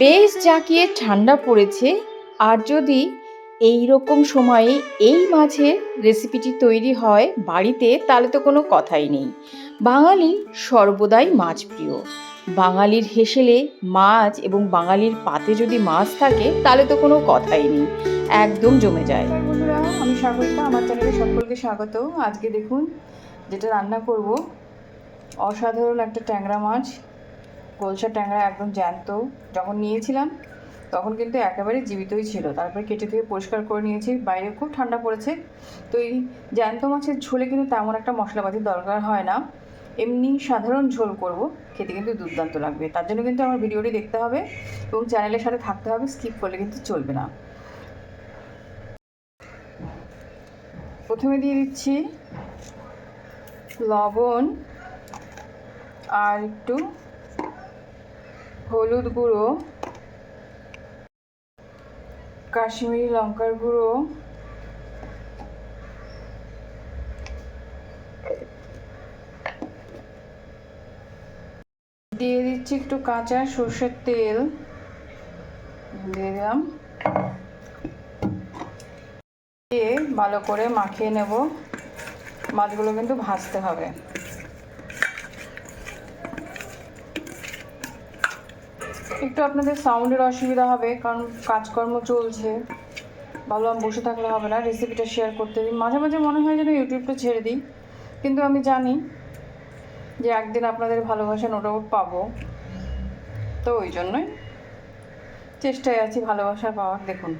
বেশ জাঁকিয়ে ঠান্ডা পড়েছে। আর যদি এই রকম সময়ে এই মাছের রেসিপিটি তৈরি হয় বাড়িতে, তাহলে তো কোনো কথাই নেই। বাঙালি সর্বদাই মাছ প্রিয়। বাঙালির হেসেলে মাছ এবং বাঙালির পাতে যদি মাছ থাকে তাহলে তো কোনো কথাই নেই, একদম জমে যায়। বন্ধুরা, আমি সাগরিকা, আমার চ্যানেলে সকলকে স্বাগত। আজকে দেখুন যেটা রান্না করব, অসাধারণ একটা ট্যাংরা মাছ, গোলসা ট্যাংরা, একদম জ্যান্ত। যখন নিয়েছিলাম তখন কিন্তু একেবারে জীবিতই ছিল, তারপরে কেটে ধুয়ে পরিষ্কার করে নিয়েছি। বাইরে খুব ঠান্ডা পড়েছে, তো এই জ্যান্ত মাছের ঝোলে কিন্তু তেমন একটা মশলাপাতির দরকার হয় না, এমনি সাধারণ ঝোল করব, খেতে কিন্তু দুর্দান্ত লাগবে। তার জন্য কিন্তু আমার ভিডিওটি দেখতে হবে এবং চ্যানেলের সাথে থাকতে হবে, স্কিপ করলে কিন্তু চলবে না। প্রথমে দিয়ে দিচ্ছি লবণ আর একটু হলুদ গুঁড়ো, কাশ্মীরি লঙ্কার গুঁড়ো, দিয়ে দিচ্ছি একটু কাঁচা সর্ষের তেল, দিয়ে দিলাম, দিয়ে ভালো করে মাখিয়ে নেব। মাছগুলো কিন্তু ভাজতে হবে। একটু আপনাদের সাউন্ডের অসুবিধা হবে, কারণ কাজকর্ম চলছে, ভাবলাম বসে থাকলে হবে না, রেসিপিটা শেয়ার করতে দিই। মাঝে মাঝে মনে হয় যেন ইউটিউবটা ছেড়ে দিই, কিন্তু আমি জানি যে একদিন আপনাদের ভালোবাসা নোটাও পাবো, তো ওই জন্যই চেষ্টায় আছি ভালোবাসা পাওয়ার। দেখুন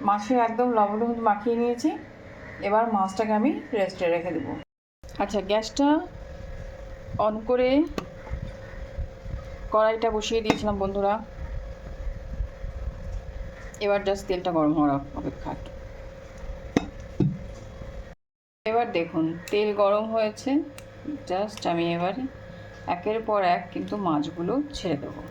মাছে একদম লবণ হলুদ মাখিয়ে নিয়েছি, এবার মাছটাকে আমি রেস্টে রেখে দেবো। আচ্ছা, গ্যাসটা অন করে কড়াইটা বসিয়ে দিয়েছিলাম বন্ধুরা। এবার জাস্ট তেলটা গরম হওয়ার অপেক্ষা। এবার দেখুন তেল গরম হয়েছে, জাস্ট আমি এবারে একের পর এক কিন্তু মাছগুলো ছেড়ে দেবো।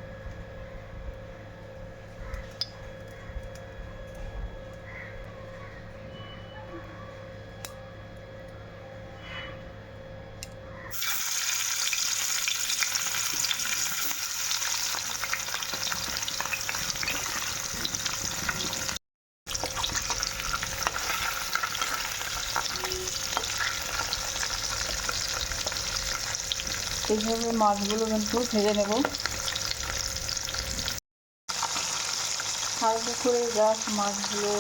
এইভাবে মাছগুলো কিন্তু ভেজে নেব হালকা করে। জাস্ট মাছগুলো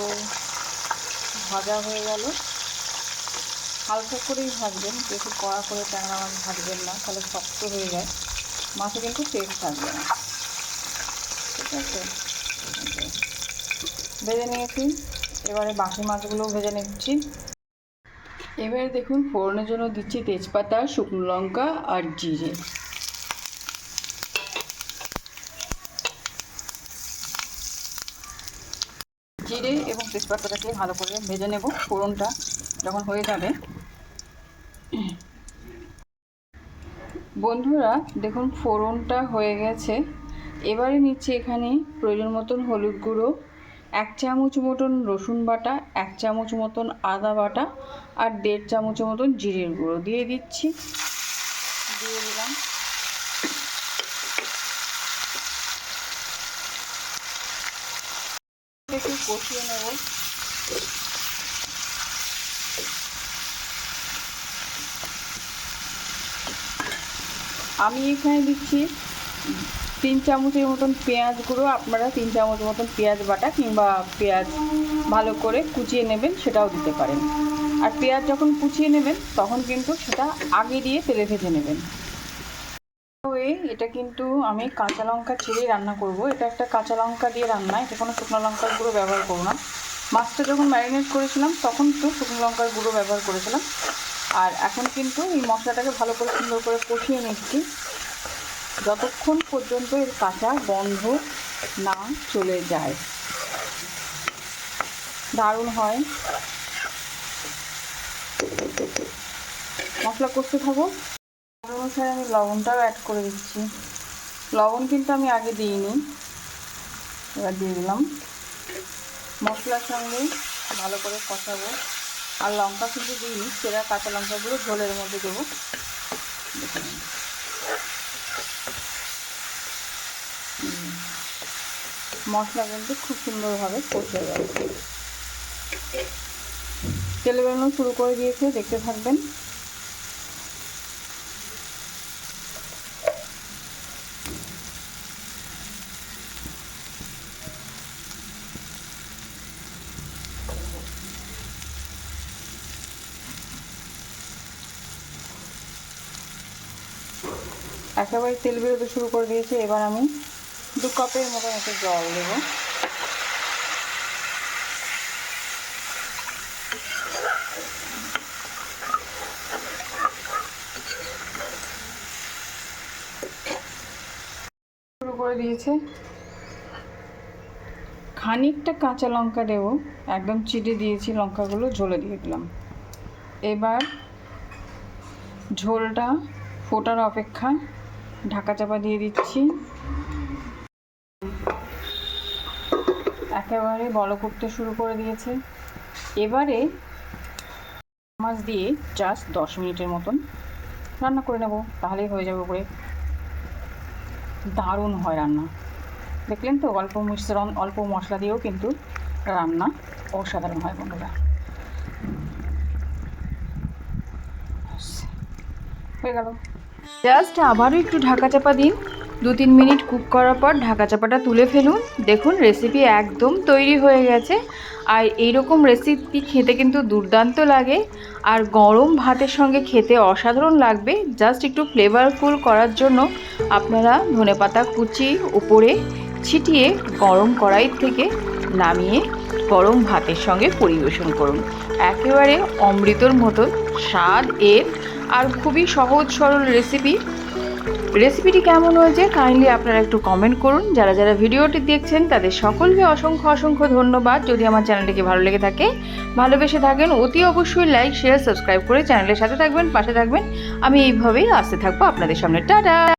ভাজা হয়ে গেল। হালকা করেই ভাজবেন, বেশি কড়া করে ট্যাংরা মাছ ভাজবেন না, তাহলে শক্ত হয়ে যায়, মাছে কিন্তু টেস্ট থাকবে না। ঠিক আছে, ভেজে নিয়েছি, এবারে বাকি মাছগুলো ভেজে নিচ্ছি। এবারে দেখুন ফোড়নের জন্য দিচ্ছি তেজপাতা, শুকনো লঙ্কা আর জিরে। জিরে এবং তেজপাতাটাকে ভালো করে ভেজে নেব। ফোড়নটা যখন হয়ে যাবে, বন্ধুরা দেখুন ফোড়নটা হয়ে গেছে। এবারে নিচ্ছি এখানে প্রয়োজন মতন হলুদ গুঁড়ো, 1 চামচ মতন রসুন বাটা, 1 চামচ মতন আদা বাটা আর 1.5 চামচ মতন জিরের গুঁড়ো দিয়ে দিচ্ছি। দিয়ে দিলাম। একটু কষিয়ে নেব। আমি এখানে দিচ্ছি 3 চামচের মতন পেঁয়াজ গুঁড়ো। আপনারা 3 চামচ মতন পেঁয়াজ বাটা কিংবা পেঁয়াজ ভালো করে কুচিয়ে নেবেন, সেটাও দিতে পারেন। আর পেঁয়াজ যখন কুচিয়ে নেবেন তখন কিন্তু সেটা আগে দিয়ে তেলে ভেজে নেবেন। এটা কিন্তু আমি কাঁচা লঙ্কা ছেড়েই রান্না করব। এটা একটা কাঁচা লঙ্কা দিয়ে রান্না, এটা কোনো শুকনো লঙ্কার গুঁড়ো ব্যবহার করব না। মাছটা যখন ম্যারিনেট করেছিলাম তখন তো শুকনো লঙ্কার গুঁড়ো ব্যবহার করেছিলাম। আর এখন কিন্তু এই মশলাটাকে ভালো করে সুন্দর করে কষিয়ে নিচ্ছি, যতক্ষণ পর্যন্ত এর কাঁচা গন্ধ না চলে যায়। দারুণ হয়। মশলা কষতে থাকো। অনুসারে আমি লবণটাও অ্যাড করে দিচ্ছি। লবণ কিন্তু আমি আগে দিইনি, এবার দিয়ে দিলাম। মশলার সঙ্গে ভালো করে কষাবো। আর লঙ্কা কিন্তু দিইনি, সেরা কাঁচা লঙ্কাগুলো ঝোলের মধ্যে দেবো। মশলা কিন্তু খুব সুন্দরভাবে কষে যাবে। তেল বেরোনো শুরু করে দিয়েছে, দেখতে থাকবেন। একেবারে তেল বেরোতে শুরু করে দিয়েছে। এবার আমি 2 কাপের মতন একটু জল দেবো। শুরু করে দিয়েছে। খানিকটা কাঁচা লঙ্কা দেবো, একদম চিড়ে দিয়েছি লঙ্কাগুলো, ঝোলে দিয়ে দিলাম। এবার ঝোলটা ফোটার অপেক্ষা, ঢাকা চাপা দিয়ে দিচ্ছি। একেবারে বলক উঠতে শুরু করে দিয়েছে। এবারে মাছ দিয়ে জাস্ট 10 মিনিটের মতন রান্না করে নেব, তাহলেই হয়ে যাবে। উপরে দারুণ হয় রান্না, দেখলেন তো? অল্প মিশ্রণ, অল্প মশলা দিয়েও কিন্তু রান্না অসাধারণ হয় বন্ধুরা। হয়ে গেল। জাস্ট আবারও একটু ঢাকা চাপা দিন। 2-3 মিনিট কুক করার পর ঢাকা চাপাটা তুলে ফেলুন। দেখুন রেসিপি একদম তৈরি হয়ে গেছে। আর এইরকম রেসিপি খেতে কিন্তু দুর্দান্ত লাগে, আর গরম ভাতের সঙ্গে খেতে অসাধারণ লাগবে। জাস্ট একটু ফ্লেভারফুল করার জন্য আপনারা ধনেপাতা কুচি উপরে ছিটিয়ে গরম কড়াই থেকে নামিয়ে গরম ভাতের সঙ্গে পরিবেশন করুন। একেবারে অমৃতর মতো স্বাদ এর, আর খুবই সহজ সরল রেসিপিটি কেমন হয়েছে কাইন্ডলি আপনারা একটু কমেন্ট করুন। যারা যারা ভিডিওটি দেখছেন তাদের সকলকে অসংখ্য ধন্যবাদ। যদি আমার চ্যানেলটিকে ভালো লেগে থাকে, ভালোবেসে থাকেন, অতি অবশ্যই লাইক শেয়ার সাবস্ক্রাইব করে চ্যানেলের সাথে থাকবেন, পাশে থাকবেন। আমি এইভাবেই আসতে থাকবো আপনাদের সামনে। টাটা।